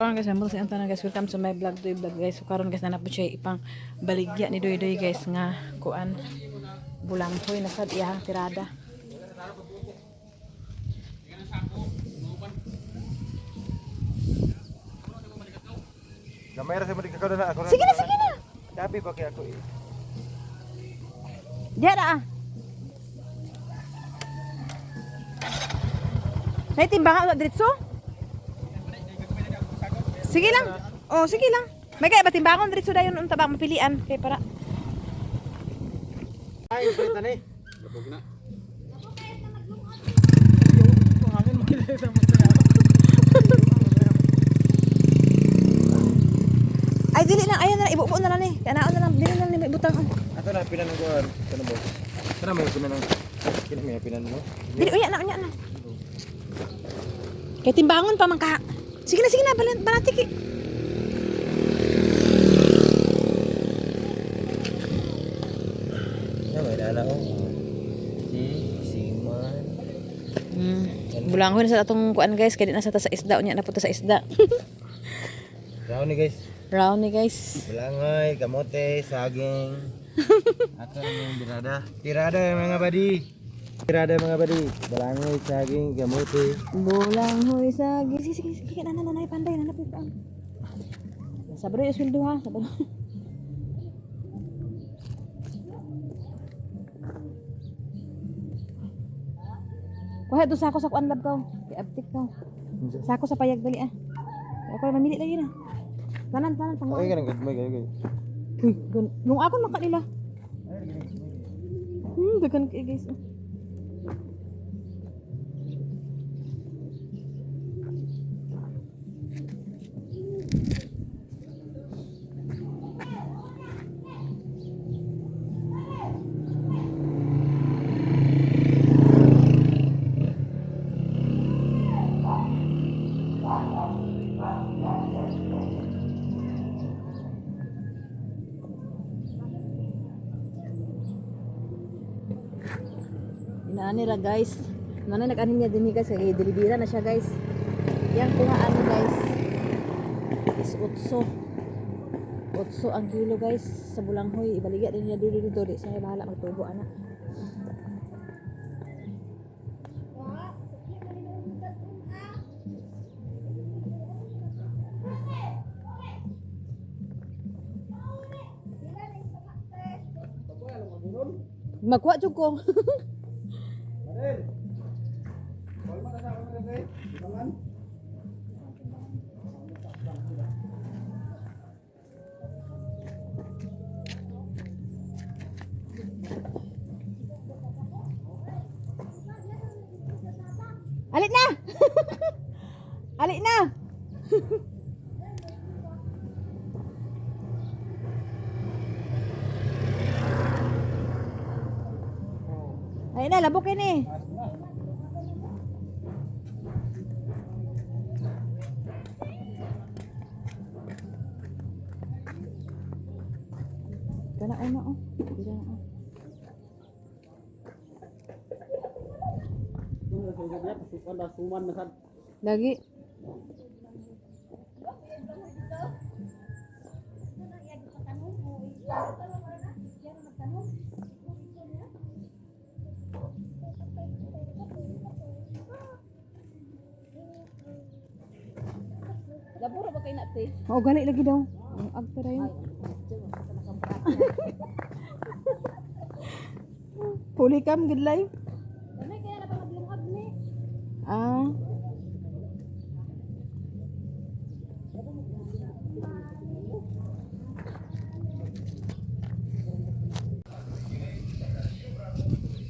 Karon guys, mo sa tanan guys, welcome to my vlog to vlog guys. So karon guys, nanap po siya ipang baligya ni Doy guys nga kuan bulanghoy na sad iyang tirada. Gamay ra sa madig ka na ako. Sige na, sige na. Gabi pa kay ako. Diya na. Nay timbangan diretso? Sige lang. Oh, sige lang. May kaya ba timbangon diretso dayon unta ba mapilian kay para. Ay, pwede ni. Labog na. Ay dili na ayan na ibubuo na lang ni. Kanaan na lang dili na ni may butang. Ato na pinan ko ano ba? Kana may pinan ng kini may pinan mo. Dili unya na. Kay timbangon pa man ka. Sige na banatik. Ya may dala ko. Siman. Bulangon na sa atong kuan guys, kay di na sa ta sa isda unya na puta sa isda. Raw ni guys. Round ni guys. Bulanghoy, kamote, saging. Ato na yung birada. Tirada mga badi. Tirada mga badi. Bulanghoy, saging, kamote. Bulangoy sa sige na panday na napitaan. Sabro yung sweldo ha, sabro. Kuha do sako sa kuan lab ko. Iaptik ko. Sako sa payag dali ah. Ako mamili lagi na. Tanan pang. Okay ka nang gagmay kayo. Uy, nung ako makanila. Dagan kay guys. Inaani ra guys. Mana nag-ani niya din guys, kay delibira na siya guys. Yang kuha ano guys. Is 8. 8 ang kilo guys sa bulanghoy. Ibaligya din niya dito di siya bahala magtubo ana. Magkuha jud ko. Alit na. Alit na. Ay na, labok ini. Kana una oh. Dira na oh. Lagi. Laburo ba kay nate? Oo, gali lagi daw. Ang agta ra yun. Huli kam gidlay. Dami kaya na pa maglungag ni. Ah.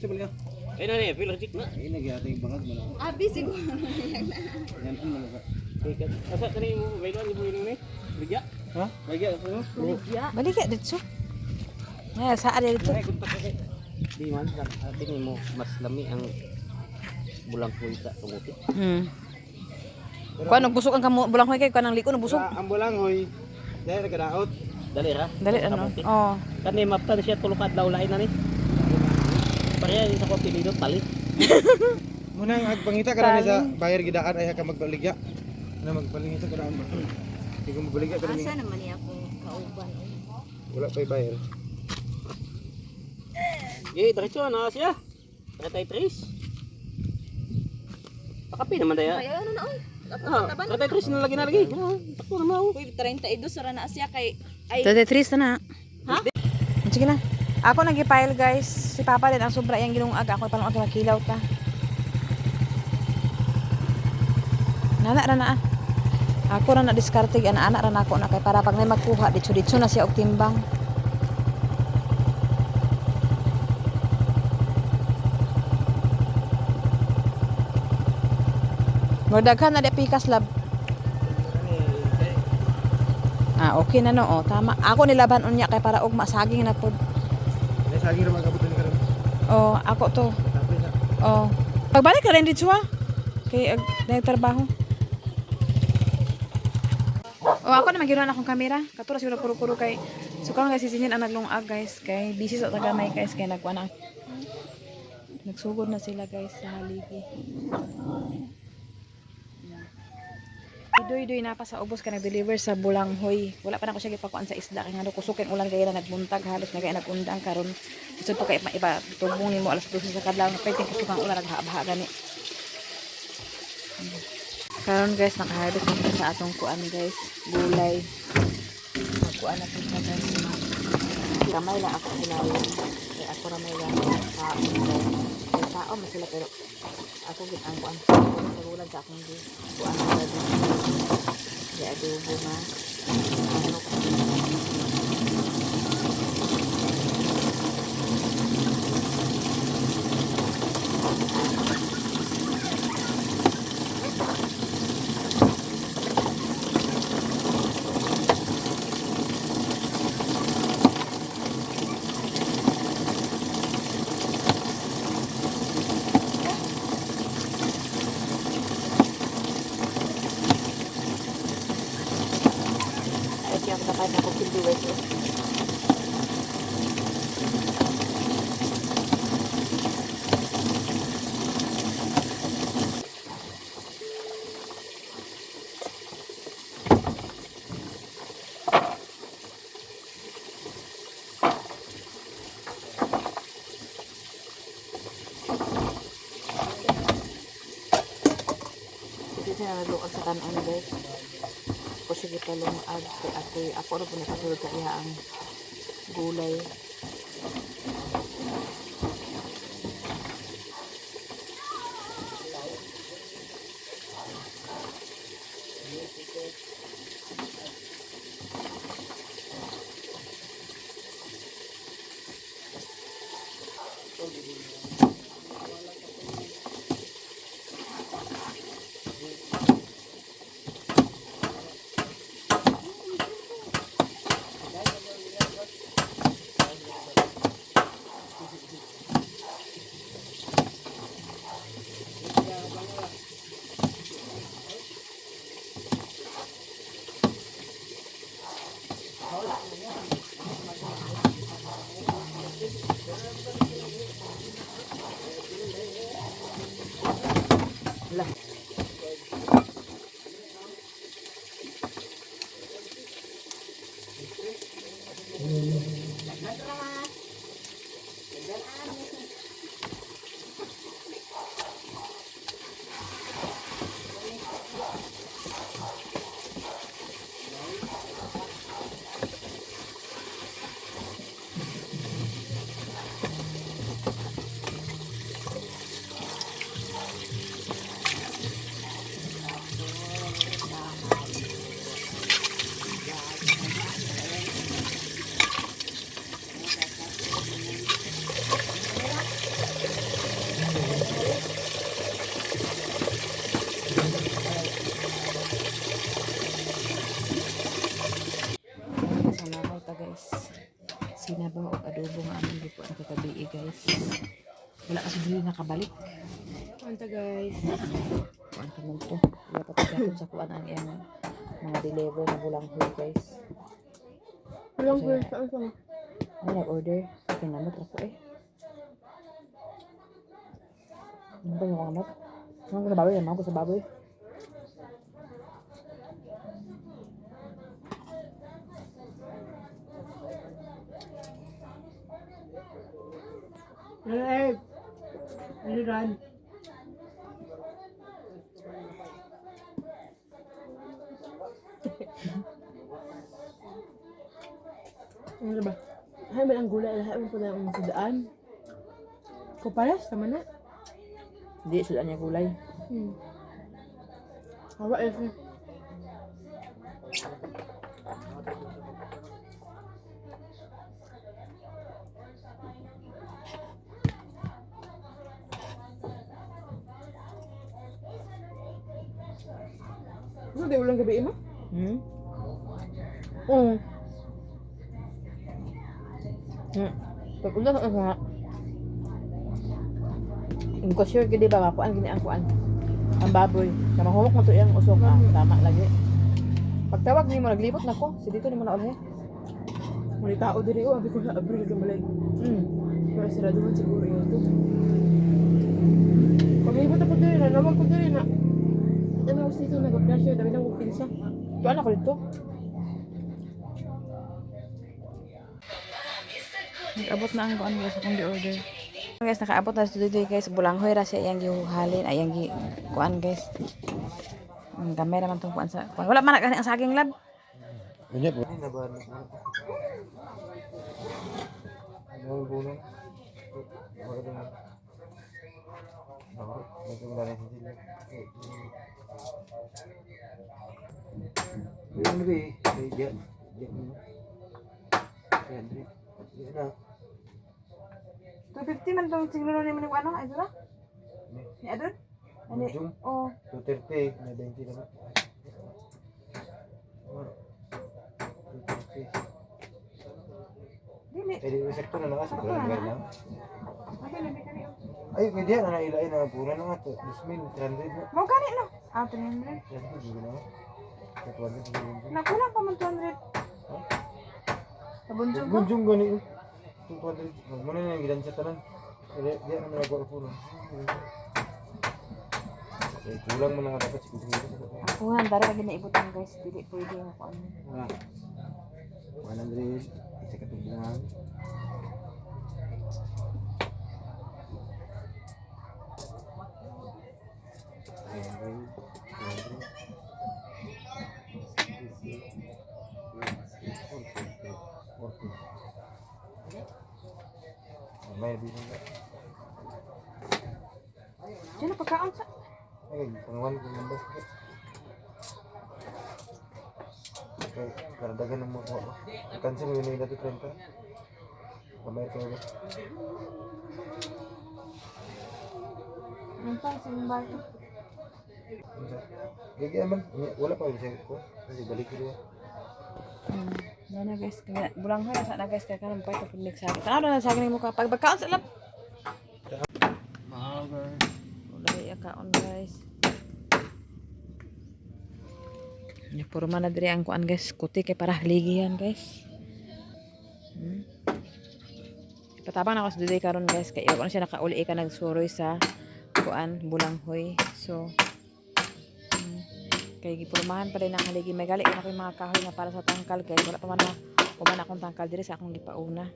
Siya Eh na ni, pilojik na. Ini lagi ating bangag mo na. Abi siguro. Yan mo na. Tiket. Asa kani mo bayad ni buhin ni? Bigya. Ha? Bigya ako. Balik ya dito. Ay, saan dito? Ay kunta kasi. Di man tingin mo mas lami ang bulang ko sa tumuti. Kuan busog ang kamo bulanghoy kay kanang liko nang busog. Ang bulanghoy. Dahil nagkadaot. Dali ra. Dali ano? Oh. Kani maptan siya tulukad daw lain na ni. Pareha sa kopi dito palit. Munang agpangita ka na sa bayar gidaan ay ka magbaligya. Na magpaling ito karaan ba? Hindi ko mabalik ka Asa naman niya akong kauban. Wala pa bayar. Diretso na siya. 33. Pakapi naman daya. Kaya ano na oy. Ah, 33 na lagi. Takbo na mo. Uy, 32 ra na siya kay ay 33 na. ha? Sige na. Ako nag-file guys. Si Papa din ang sobra yung ginungag. Ako palong ako makilaw ta. Nana ra na ah. Ako ra na diskarte ana-ana ra na ako na kay para pag may magkuha ditso na siya og timbang. Magdaghan na di pikas lab. Ah, okay na no. Oh, tama. Ako nilaban unya kay para og masaging na pod. May saging ra magabot ni karon. Oh, ako to. Tapos na. Oh. Pagbalik ka rin dito ah. Kay nagtrabaho. Oh, ako na magiron akong kamera. Katura siguro puro-puro kay so karon guys sisinyan ang naglungag guys kay busy sa tagamay guys kay nagkuan na. Nagsugod na sila guys sa haligi. Idoy na pa sa ubos ka nag-deliver sa Bulanghoy. Wala pa na ko siya gipakuan sa isda kay ngano kusukin ulan kay na nagbuntag halos na kay nagundang karon. Gusto pa kay iba tubong nimo alas 12 sa kadlaw pwede kusukang ulan naghabaha gani. Karon guys naka-harvest na kita sa atong kuan guys, gulay. Magkuan na kita guys. Kamay lang ako hinayon. Kay ako ra may lang sa kay tao man sila pero ako gid ang kuan sa gulay sa akong kuan na dito. Di adobo na. Ano yung kapag ako viewers ko. Ito siya nalukag sa kanan guys. Ako sige talong ag ako ro po nakasulod sa iya ang gulay. Sinabaw og adobo nga among gipuan kagabi guys. Wala kasi dili nakabalik. Anta guys. Kuan ka mo to. Wala pa pagkatod sa kuan ang iyang mga deliver na Bulanghoy guys. Bulanghoy sa ano? Ay nag-order. Kinamot ako eh. Ano ba yung kamot? Ano ko sa baboy? Ano ko sa baboy? Ano ba? Hay man ang gulay, lahat mo pala ang sudaan. Ko pares sama na. Hindi, sudan niya gulay. Hawa eh. Sir. Ano di ulang gabi mo? Hmm? Oo. Pagpunta sa nga. Yung ko sure gini ba makuan gini ang kuan. Ang baboy. Sa mahumok mo to iyang usok tama lagi. Pagtawag ni mo naglibot na ko. Si dito ni mo na ulhe. Muli tao diri o abi ko sa Abril ka malay. Pero siraduhan siguro yun ito. Pag-ibot ako diri na, naman ko diri na. Ito na ako dito, nag-pressure, dami na kong pinsa. Tuan ako dito. Nag-abot na ang kuan guys akong di-order. Guys, nakaabot na dito guys. Bulanghoy ra siya iyang gihalin. Ay, iyang kuan guys. Ang gamay naman tong kuan sa kuan. Wala man ang saging lab. Unyat ba? Ay, nabahan na. Ano bunong? Bakit na? Bakit? Bakit wala na sila? Ano ba eh? Diyan. Diyan mo. Diyan, Dre. Diyan na. 250 man tong siguro ni mo ano, ay dira? Ni adon? Ani. Zoom. Oh, 230. May 20 naman. 230. dili. Eh, di ba sektor na nga? Sektor na nga. Ay, nabi kani. Ay, pwede yan. Nailain na pura na nga. 2,000, 300 na. Mo kani no. Ah, 300. 300, hindi na nga. 200. Nakulang pa man 200. Sa bunjong ko. Gunjung gani. 200. Muna na yung gilan sa tanan. Kaya di na nagawa ko na. Eh, kulang mo na nga dapat siguro. Ako han dara lagi na ibutan guys, dili pwede ako ano. Ah. 100. Isa ka tubungan. May bilang ka. Diyan na pagkaon sa. Ay, pangwan ko ng bas. Okay, karadagan ng mga ko. Cancel mo yun dati 30. Kamay ko ba? Ang pa sa bago. Gagi naman, wala pa yung ko. Kasi balik ko rin. Na guys, kaya bulang hoy sa na guys kaya kan pa ito pilik sa akin. Ano na sa akin mo ka pag pagkaon sa lab. Wala ya kaon guys. Ya puro man na diri ang kuan guys, kuti kay para haligihan guys. Patabang na ko sa duday karon guys kay ano siya nakauli ka nagsuroy sa kuan bulanghoy. So kay gipurmahan pa rin ang haligi may gali na ko yung mga kahoy na para sa tangkal kay wala pa man na kuman akong tangkal diri sa akong gipauna.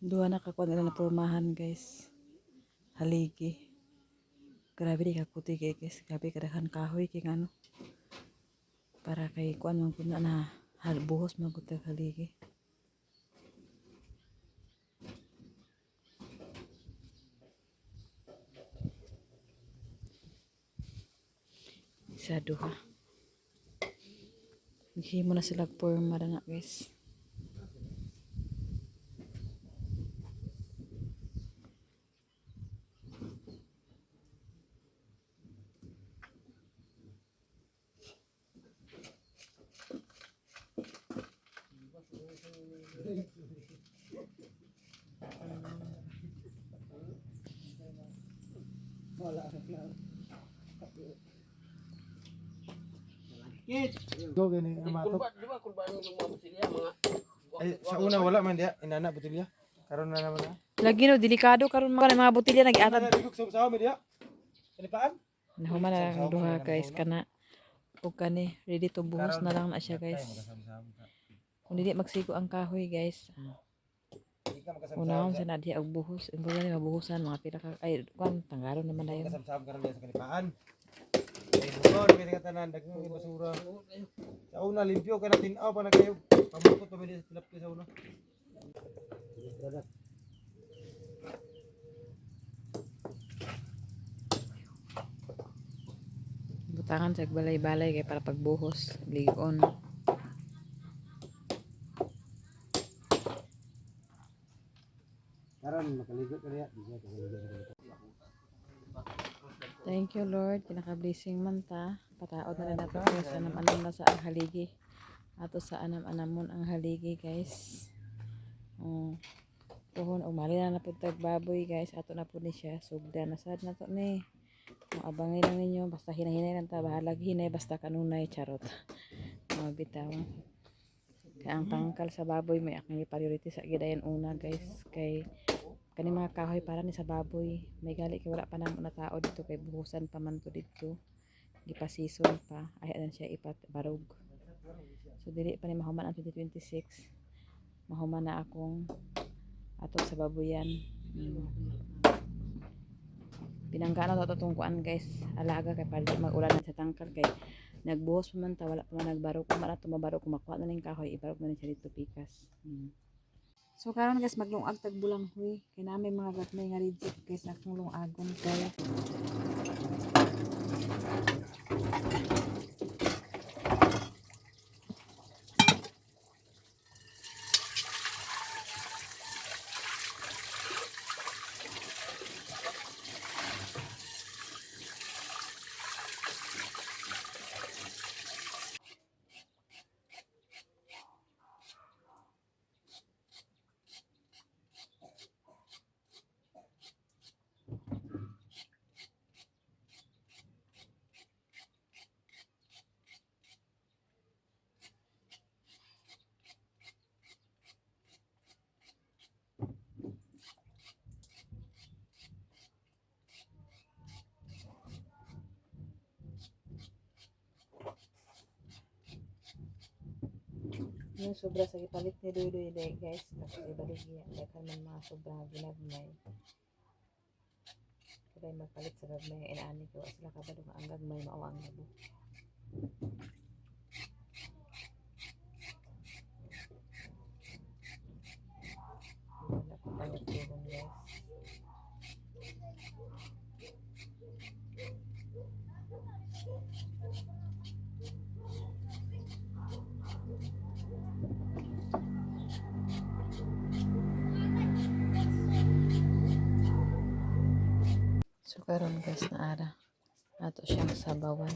Duha na kakuan nila na purmahan guys. Haligi. Grabe di kakuti kay guys. Grabe kadahan kahoy kay ano. Para kay kuan man kun na buhos man kun haligi. Isa duha. Himo na sila porma na guys. Go gani amatok. Ay, sa una wala man dia, inana botelya. Karon na naman na. Lagi no delikado karon mga botelya nag-atad. Sa media. Kanipaan? Nahuman na lang duha guys kana ug kani ready to buhos na lang na siya guys. Kung dili magsigo ang kahoy guys. Di ka makasabsab. Unahon sa na diya og buhos. Ang mga mabuhusan mga pila ka ay kwan tanggaron naman dayon. Kasabsab ka rin sa kanipaan. Ay buron kay nga tanan daghang may basura. Sa una limpyo ka na tinaw pa na kayo. Pamukot pa sa tilapia sa una. Butangan sa balay-balay kay para pagbuhos, ligon. Karon makaligo ka diya. Thank you Lord, kinaka-blessing man ta. Pataod na nato sa anam-anam na sa ang haligi. Ato sa anam-anamon ang haligi guys. Puhon umali na pud tag baboy guys. Ato na pud ni siya. Sugda na sad na to ni. Abangay lang ninyo basta hinahinay lang ta. Bahalag hinay basta kanunay charot. Bitaw. Kaya ang tangkal sa baboy may akong priority sa gidayan una guys. Kay kani mga kahoy para ni sa baboy. May gali kay wala pa namo na tao dito kay buhusan pa man to dito. Gipasison pa. Ay anan siya ipat barog. So dili pa ni mahuman ang 2026. Mahuman na akong ato sa baboyan. Pinanggaano to itong kuan guys. Alaga kay para mag-ulan na sa tangkal kay nagbuhos pa man ta wala pa man nagbarog pa man ato mabarog kumakuha na ning kahoy ibarog na ni siya dito pikas. So karon guys maglungag tag bulanghoy kay nami mga gatmay nga reject guys akong lungagon kay yung sobra sa gipalit ni Doy guys tapos ibaligya dakan man mga sobra ginagmay kaya magpalit sa gagmay inaani ko sila kabado nga ang gagmay mao ang labo wala pa palit ko guys. So karon guys na ara ato siyang sabawan.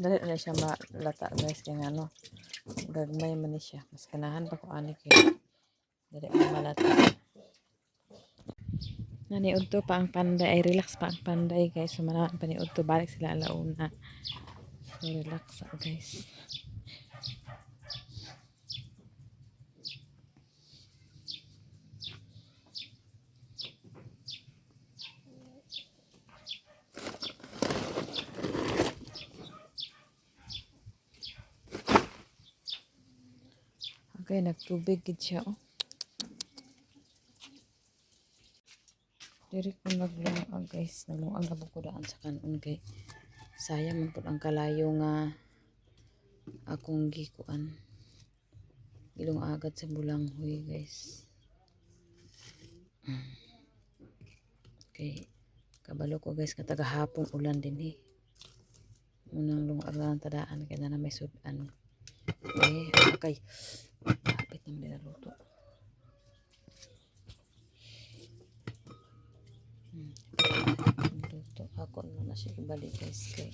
Dali na siya malata guys kaya ano gagmay man ni siya mas kanahan pa ko ani kay dali na malata. Naniud to pa ang panday ay relax pa ang panday guys so manahan pa niud to balik sila alauna so relax guys. Okay, nagtubig gid siya oh. Diri ko naglungag guys, naglungag na ko daan sa kanon kay sayang man pud ang kalayo nga akong gikuan. Ilong agad sa bulanghoy guys. Okay, kabalo ko guys katagahapon ulan din eh. Unang lungag lang tadaan kay na may sudan. Okay. Kapit naman din naluto. Luto ako na siya ibalik guys kay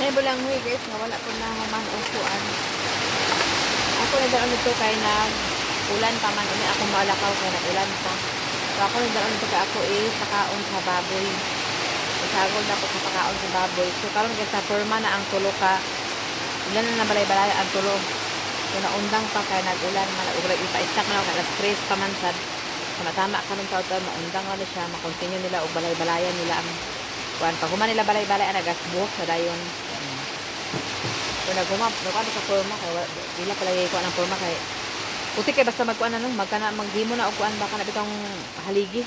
Ay, bulang huy guys, nawala ko na human upuan. Ako nagdaon nito kay ulan pa man uni ako maalakaw kay nagulan pa. So ako nagdaon nito kay ako pakaon sa baboy. Isagol na ko sa pakaon sa baboy. So karon guys, sa forma na ang tulo ka. Ilan na nabalay-balay ang tulo. So naundang pa kay nagulan man ug ipa-stack na kay stress pa man sad. So matama karon taon maundang na siya, makontinue nila og balay-balayan nila ang kuan pag human nila balay-balay ana gas buhok sa dayon. So naguma sa forma kay dila pala ko ang forma kay puti kay basta magkuan ano magkana maghimo na og kuan baka na bitong haligi.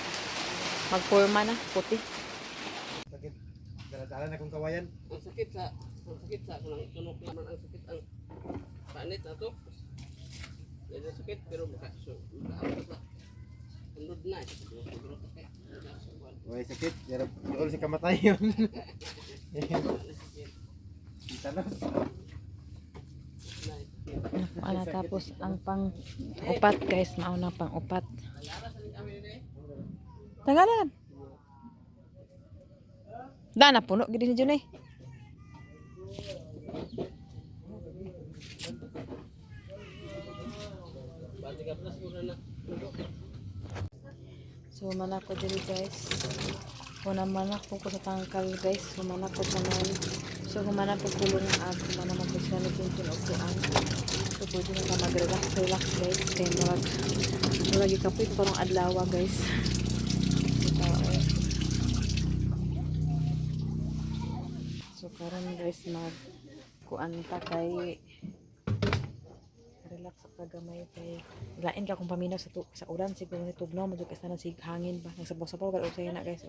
Magforma na puti. Sakit. Dala-dala na kong kawayan. Ang sakit sa kunang tunok naman ang sakit ang panit na to. Medyo sakit pero baka so baka tundod na siguro kay. Way sakit. Yarap si kamatayon. Kita na. Ano tapos ang pang upat guys, mauna pang upat. Tagalan. Dana puno gid ni Junay. So manak ko diri guys. Kuna manak ko sa tangkal guys, humanak ko tanan. So humanap ko kulong ang humanap ko sa nagtintin og kuan. So pwede na ka mag-relax guys. Kaya murag ikapoy parang adlaw guys. So karon guys mag kuan ta kay relax sa kagamay kay lain ka kung paminaw sa ulan siguro ni tugnaw mo jud kasi sig hangin ba nagsabaw-sabaw gal usay na guys.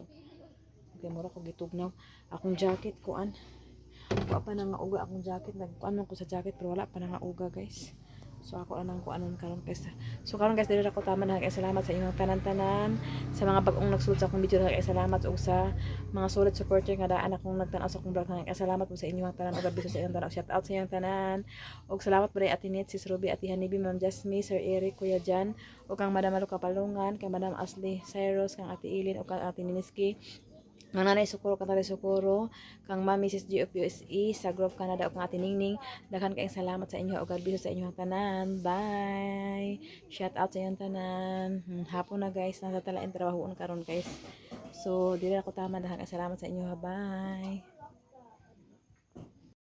Okay, mura ko gitugnaw akong jacket kuan. Wa pa na nga uga akong jacket nagkuan ko sa jacket pero wala pa na nga uga guys. So ako anang kuanon karon guys. So karon guys dili ra ko tama na salamat sa inyong tanan-tanan sa mga bag-ong nagsulod sa akong video na salamat ug sa mga solid supporter nga daan akong nagtan-aw sa akong vlog na salamat po sa inyong tanan ug biso sa inyong tanan. Shout out sa inyong tanan. Ug salamat po Ate Nit, Sis Ruby, Ate Hanibi, Ma'am Jasmine, Sir Eric, Kuya Jan, ug kang Madam Malu Kapalungan, kay Madam Ashley Cyrus, kang Ate Ilin ug kang Ate Niniski. Ang nanay Sukuro, kang tatay Sukuro, kang Mami Sis G of USE, sa Grove Canada o kang Ate Ningning. Daghan kayong salamat sa inyo o God bless sa inyong tanan. Bye! Shout out sa inyong tanan. Hapon na guys, nasa talain trabahoon karon guys. So, dili ako tama. Daghan kayong salamat sa inyo. Bye!